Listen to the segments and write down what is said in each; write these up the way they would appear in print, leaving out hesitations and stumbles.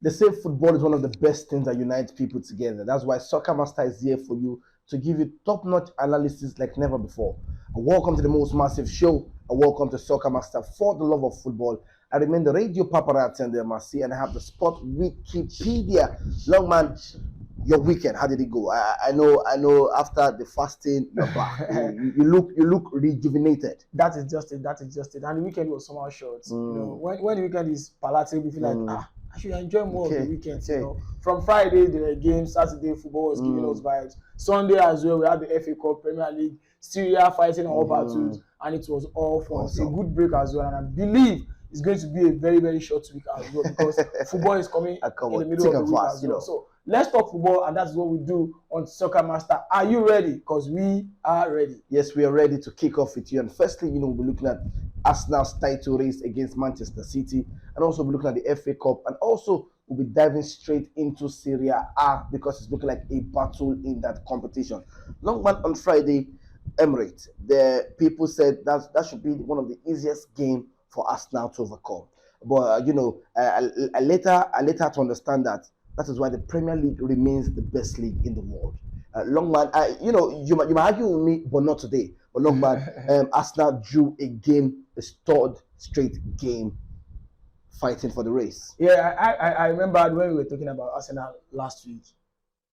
They say football is one of the best things that unites people together. That's why Soccer Master is here for you to give you top-notch analysis like never before. Welcome to the most massive show. Welcome to Soccer Master for the love of football. I remain the radio paparazzi and the MRC, and I have the sport Wikipedia. Long man, your weekend, how did it go? I know. After the fasting, you're back. you look rejuvenated. That is just it. And the weekend was somehow short. You know, when the weekend is palatable, you feel like I should enjoy more of the weekend. You know, from Friday there were games, Saturday football was giving us vibes. Sunday as well, we had the FA Cup, Premier League, Syria fighting all battles, and it was all fun. It's a good break as well, and I believe it's going to be a very, very short week as well because football is coming in the middle of the week as well. So let's talk football, and that's what we do on Soccer Master. Are you ready? Because we are ready. Yes, we are ready to kick off with you. And firstly, we'll be looking at Arsenal's title race against Manchester City, and also we'll be looking at the FA Cup, and also we'll be diving straight into Syria A because it's looking like a battle in that competition. Long man on Friday, Emirates. The people said that should be one of the easiest games for Arsenal to overcome. But I later to understand that is why the Premier League remains the best league in the world. Long man, you might argue with me, but not today. But long man, Arsenal drew a third straight game, fighting for the race. Yeah, I remember when we were talking about Arsenal last week.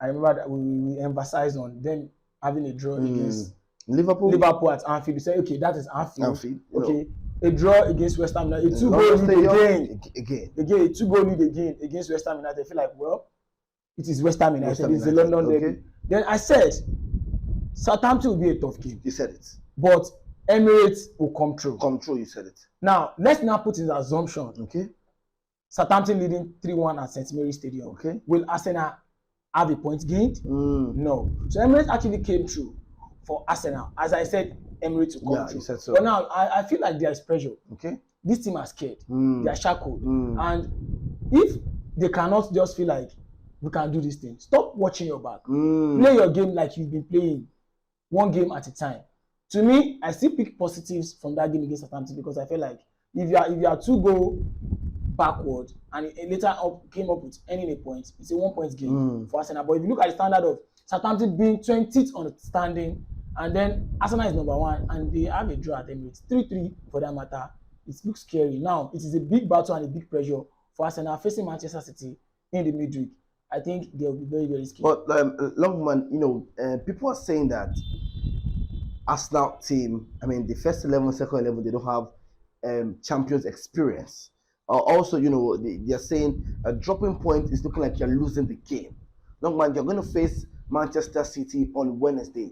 I remember that we emphasized on them having a draw against Liverpool at Anfield. We said, okay, that is Anfield. Okay. A draw against West Ham United, a 2-goal lead again, a 2-goal lead again against West Ham United. I feel like, well, it is West Ham United. It's the London derby. Then I said, Southampton will be a tough game. You said it. But Emirates will come through. You said it. Now, let's now put in the assumption. Okay. Southampton leading 3-1 at St. Mary's Stadium. Okay. Will Arsenal have a point gained? No. So Emirates actually came through for Arsenal. As I said, Emirates to come through. Said so. But now I feel like there is pressure. Okay. This team are scared. They are shackled. And if they cannot just feel like we can do this thing, stop watching your back. Play your game like you've been playing, one game at a time. To me, I still pick positives from that game against Southampton because I feel like if you are to go backward and it later came up with earning a point, it's a 1-point game for Arsenal. But if you look at the standard of Southampton being 20th on the standing, and then Arsenal is number 1, and they have a draw at Emirates, 3-3 for that matter. It looks scary. Now, it is a big battle and a big pressure for Arsenal facing Manchester City in the midweek. I think they'll be very, very scary. But, Longman, people are saying that Arsenal team, the first 11, second 11, they don't have Champions experience. Also, they're saying a dropping point is looking like you're losing the game. Longman, you're going to face Manchester City on Wednesday.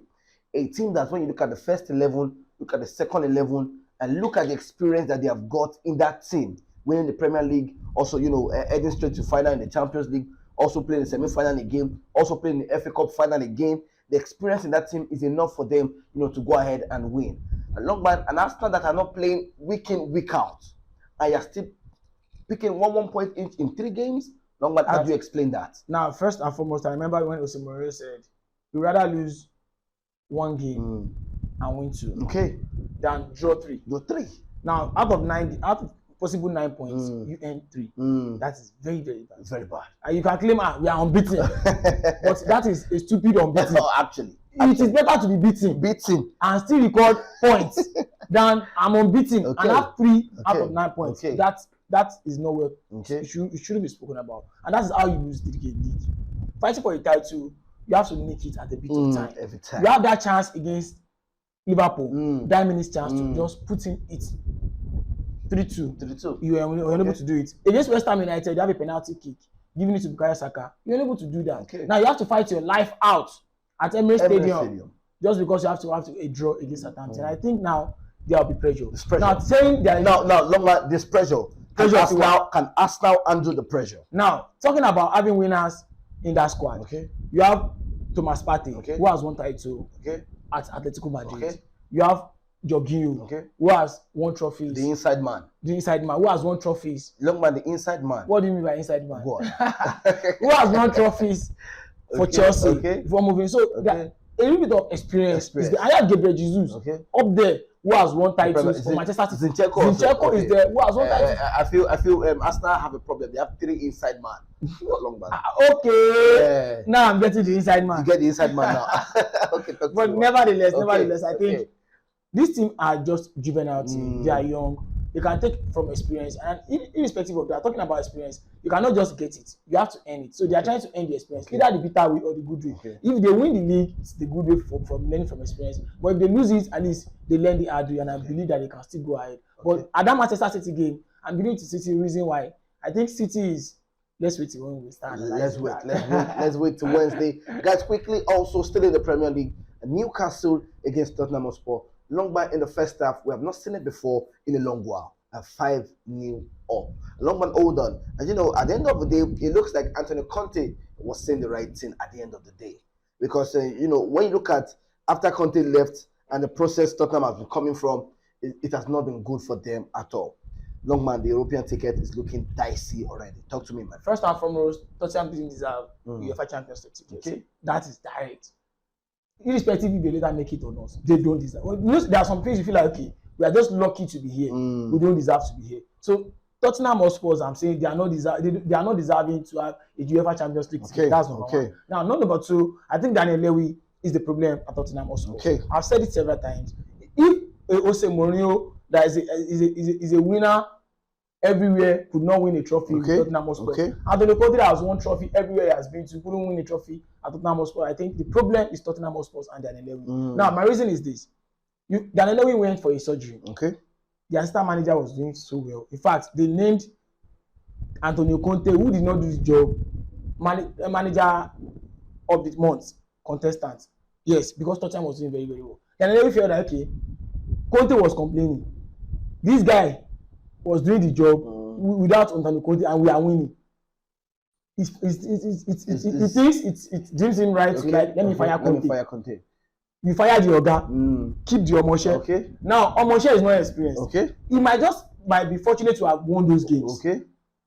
A team that when you look at the first 11, look at the second 11, and look at the experience that they have got in that team, winning the Premier League, also, heading straight to final in the Champions League, also playing the semi-final again, also playing the FA Cup final again. The experience in that team is enough for them, to go ahead and win. And an Arsenal that are not playing week in, week out, and you're still picking 1 point each in 3 games. Longman, how do you explain that? Now, first and foremost, I remember when Jose Mourinho said, "We'd rather lose 1 game and win 2, okay, than draw 3." Now, out of possible 9 points, you earn 3. That is very, very bad. It's very bad. And you can claim we are unbeaten, but that is a stupid unbeaten. Actually, it is better to be beaten and still record points than I'm unbeaten and have 3 out of 9 points. Okay. That is nowhere. Okay. It shouldn't be spoken about, and that is how you lose the league. Fighting for a title, you have to nick it at the bit of time. Every time. You have that chance against Liverpool, that minute's chance to just put in it 3-2. You are unable to do it. Against West Ham United, you have a penalty kick, giving it to Bukayo Saka. You're unable to do that. Okay. Now you have to fight your life out at Emirates Stadium just because you have to a draw against Southampton. I think now there will be pressure. Now saying there is this pressure. Can Arsenal undo the pressure? Now, talking about having winners in that squad, you have Thomas Partey, who has won title at Atletico Madrid. Okay. You have Jorginho, who has won trophies. The inside man, who has won trophies. The inside man. What do you mean by inside man? Who has won trophies for Chelsea before moving? So a little bit of experience. Is there. I have Gabriel Jesus up there who has won titles for Manchester City. Zinchenko is there who has won titles. I feel Arsenal have a problem. They have 3 inside man, not long man. Okay. Now I'm getting the inside man. You get the inside man now. Okay. But nevertheless, I think these teams are just juvenile teams. They are young. They can take from experience, and irrespective of that, talking about experience, you cannot just get it. You have to earn it. So they are trying to earn the experience, either the bitter way or the good way. If they win the league, it's the good way from learning from experience. But if they lose it, at least they learn the hard way, and I believe that they can still go ahead. But at that Manchester City game, I'm beginning to see the reason why. I think City is. Let's wait till when we start. Let's wait till Wednesday, guys. Quickly, also still in the Premier League, Newcastle against Tottenham Hotspur. Long man in the first half, we have not seen it before in a long while. A 5-0 up. Long man, hold on. And you know, at the end of the day, it looks like Antonio Conte was saying the right thing at the end of the day. Because, you know, when you look at after Conte left and the process Tottenham has been coming from, it has not been good for them at all. Long man, the European ticket is looking dicey already. Talk to me, man. First and foremost, Tottenham didn't deserve UEFA Champions League ticket. Okay. That is direct. Irrespective if they later make it or not, they don't deserve. Well, there are some things you feel like, okay, we are just lucky to be here. We don't deserve to be here. So Tottenham Hotspur, I'm saying they are not deserving to have a UEFA Champions League ticket. That's number one. Now, number two, I think Daniel Levy is the problem at Tottenham Hotspur. I've said it several times. If Jose Mourinho that is a winner everywhere could not win a trophy with Tottenham Hotspur. Antonio Conte has won trophy everywhere he has been to, couldn't win a trophy at Tottenham Hotspur. I think the problem is Tottenham Hotspur and Daniel Levy. Now, my reason is this. Daniel Levy went for a surgery. The assistant manager was doing so well. In fact, they named Antonio Conte, who did not do the job, manager of the month, contestant. Yes, because Tottenham was doing very, very well. Daniel Levy felt that, okay, Conte was complaining. This guy was doing the job without Antonio Conte, and we are winning. He thinks it dreams him right to like, let me fire Conte. You fire the Oga, keep the Omoshe. Now, Omoshe is not experienced. He might be fortunate to have won those games.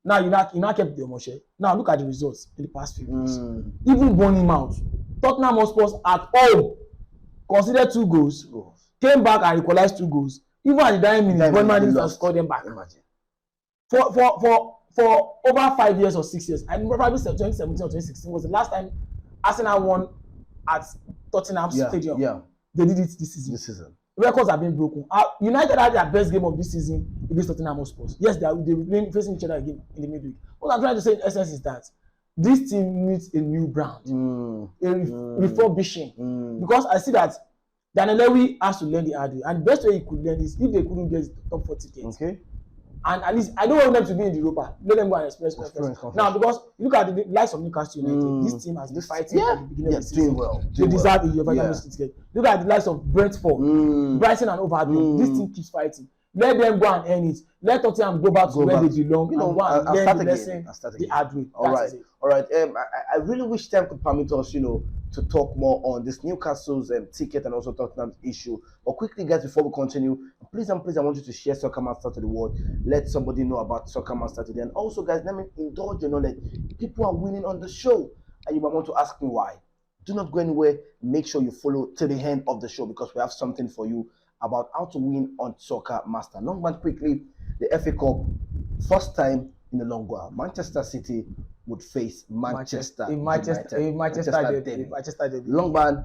Now, you not kept the Omoshe. Now, look at the results in the past few weeks. Even burn him out. Tottenham Hotspur at home considered 2 goals, came back and equalized 2 goals. Even at the dying minute, Bournemouth didn't score them back. Imagine. For over 5 years or 6 years, I remember probably 2017 or 2016 was the last time Arsenal won at Tottenham Stadium. They did it this season. Records have been broken. United had their best game of this season against Tottenham Hotspur. Yes, they were facing each other again in the midweek. What I'm trying to say in essence is that this team needs a new brand, a refurbishing. Because I see that Daniel Levy has to learn the hard way, and the best way he could learn is if they couldn't get the top 4 tickets. And at least I don't want them to be in the Europa. Let them go and experience conference. Now, because you look at the likes of Newcastle United, this team has been fighting from the beginning of the season. They deserve a UEFA Champions League ticket. Look at the likes of Brentford, Brighton and Overhampton. This team keeps fighting. Let them go and earn it. Let Tottenham go back to where they belong. You know, go and learn the lesson the hard way. All right. I really wish time could permit us, you know, to talk more on this Newcastle's ticket and also Tottenham's issue. But quickly, guys, before we continue, please, I want you to share Soccer Master to the world. Let somebody know about Soccer Master today. And also, guys, let me indulge your knowledge. People are winning on the show, and you might want to ask me why. Do not go anywhere. Make sure you follow to the end of the show because we have something for you about how to win on Soccer Master. Long man, quickly, the FA Cup, first time in a long while. Manchester City would face Manchester Derby. Long man,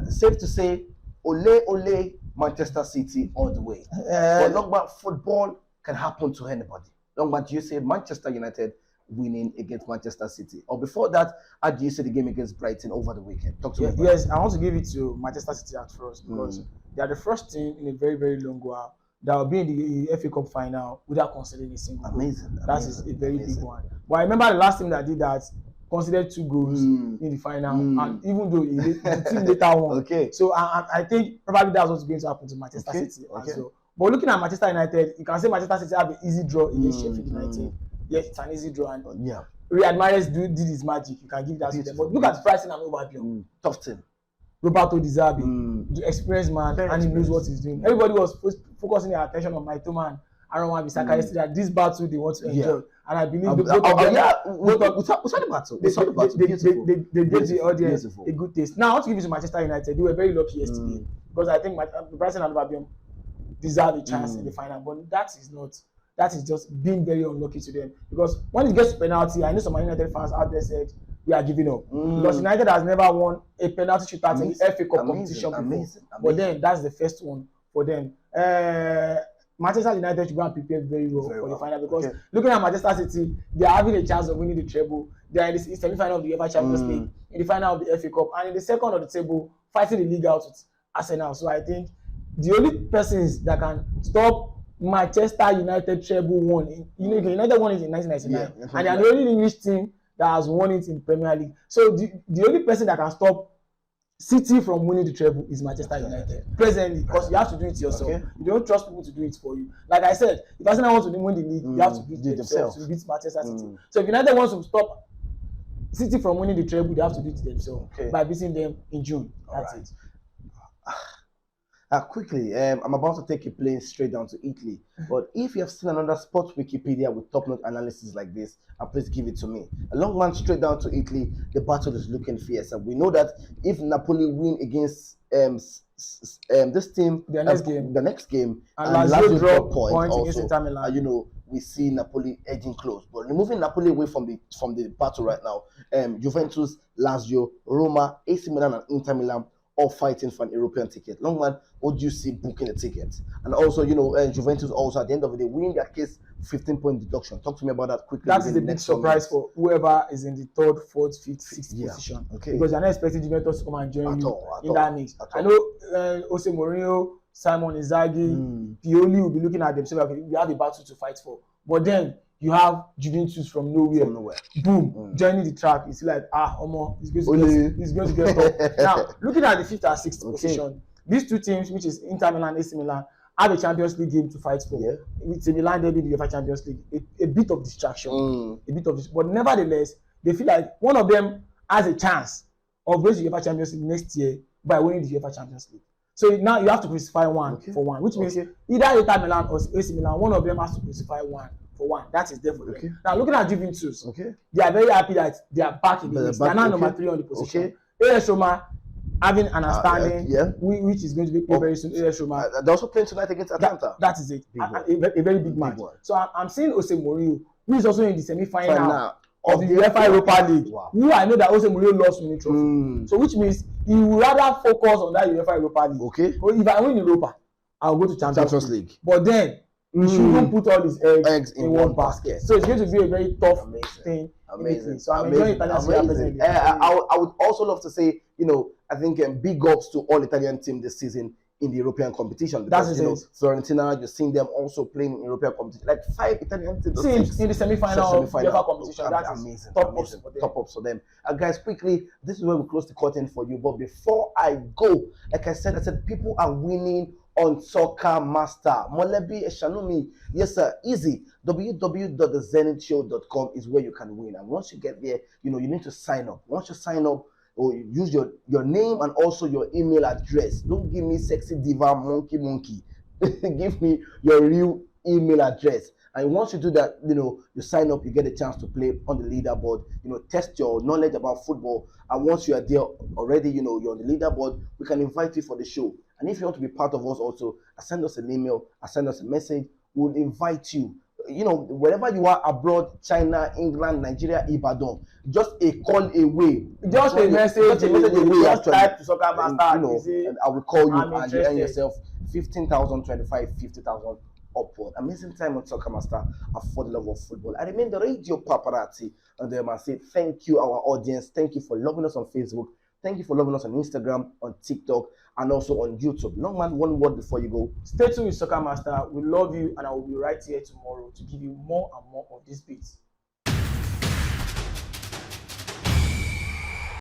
safe to say, ole Manchester City all the way. But long man, football can happen to anybody. Long man, do you say Manchester United winning against Manchester City? Or before that, how do you see the game against Brighton over the weekend? Talk to me. Yes, I want to give it to Manchester City at first because they are the first team in a very, very long while that will be in the FA Cup final without conceding a single goal. That is a very big one. But I remember the last time that did that considered 2 goals in the final, and even though the team later won. So I think probably that's what's going to happen to Manchester City as well. But looking at Manchester United, you can say Manchester City have an easy draw against Sheffield United. Yes, it's an easy draw, and Riyad Mahrez did his magic. You can give that to them. But look at Brighton and Overhampton. Tough team. Roberto Di Zerbi, the experienced man, and he knows what he's doing. Everybody was focusing their attention on Maitoman Aaron Wan-Bissaka yesterday that this battle they want to enjoy, and I believe both of them. We saw the battle. We saw the battle. They gave the audience a good taste. Now I want to give you to Manchester United. They were very lucky yesterday because I think Bryson and Albion deserve a chance in the final, but that is just being very unlucky to them, because when it gets to penalty, I know some United fans out there said we are giving up because United has never won a penalty shootout in the FA Cup competition before. But then that's the first one for them. Manchester United should go and prepare very well for the final, because looking at Manchester City, they are having a chance of winning the treble. They are in the semi-final of the UEFA Champions League, in the final of the FA Cup, and in the second of the table, fighting the league out with Arsenal. So I think the only persons that can stop Manchester United treble won, United won it in 1999, and they are the only English team that has won it in Premier League. So the only person that can stop City from winning the treble is Manchester United presently, because you have to do it yourself. You don't trust people to do it for you. Like I said, if Arsenal wants to win the league, you have to beat themselves to beat Manchester City. So if United wants to stop City from winning the treble, they have to do it themselves by beating them in June. That's it. Quickly, I'm about to take a plane straight down to Italy. But if you have seen another sports Wikipedia with top-notch analysis like this, please give it to me. A long run straight down to Italy, the battle is looking fierce. And we know that if Napoli win against this team, the next game, and Lazio drop points against Inter Milan, we see Napoli edging close. But removing Napoli away from the battle right now, Juventus, Lazio, Roma, AC Milan, and Inter Milan all fighting for an European ticket. Longman, what do you see booking a ticket? And also, Juventus also at the end of the day winning their case, 15-point deduction. Talk to me about that quickly. That is a big surprise for whoever is in the third, fourth, fifth, sixth position. Because you're not expecting Juventus to come and join you in that mix. I know Jose Mourinho, Simon Inzaghi, Pioli will be looking at themselves. We have a battle to fight for. But then you have Juventus from nowhere. Boom, joining the track. It's like, it's going to get tough. Now, looking at the fifth and sixth position, these two teams, which is Inter Milan and AC Milan, have a Champions League game to fight for. With the Milan derby, the UEFA Champions League, a bit of distraction, but nevertheless, they feel like one of them has a chance of going to the UEFA Champions League next year by winning the UEFA Champions League. So now you have to crucify one for one, which means either Inter Milan or AC Milan, one of them has to crucify one for one. That is there for them. Now looking at Juventus, they are very happy that they are back in the mix. They are now number 3 on the position. AS Roma having an understanding, which is going to be played very soon. AS Roma. They're also playing tonight against Atlanta. That is it. A very big match. So I'm seeing Jose Mourinho, who is also in the semi-final of the UEFA Europa League. Who I know that Jose Mourinho lost winning trophy. So which means he would rather focus on that UEFA Europa League. But if I win Europa, I'll go to Champions League. But then he shouldn't put all his eggs in one basket. So it's going to be a very tough thing. Amazing. So I'm enjoying Italian. I would also love to say, I think big ups to all Italian team this season in the European competition. Because, Fiorentina, you're seeing them also playing in European competition. Like 5 Italian teams in the semi-final of the UEFA competition. That's amazing. Top ups for them. Guys, quickly, this is where we close the curtain for you. But before I go, like I said, people are winning on Soccer Master. Molebi Eshanumi. Yes, sir. Easy. www.thezenithshow.com is where you can win. And once you get there, you need to sign up. Once you sign up, or use your name and also your email address. Don't give me sexy diva monkey. Give me your real email address. And once you do that, you sign up, you get a chance to play on the leaderboard, test your knowledge about football. And once you are there already, you're on the leaderboard, we can invite you for the show. And if you want to be part of us also, send us an email, send us a message, we'll invite you. Wherever you are abroad, China, England, Nigeria, Ibadan, just a call away. Just a message away. Just type to Soccer Master. And I will call you and you earn yourself 15,000, 25, 50,000 upward. Amazing time on Soccer Master for the love of football. I remain the radio paparazzi, and I must say thank you, our audience. Thank you for loving us on Facebook. Thank you for loving us on Instagram, on TikTok, and also on YouTube. Longman, one word before you go. Stay tuned with Soccer Master. We love you, and I will be right here tomorrow to give you more and more of these beats.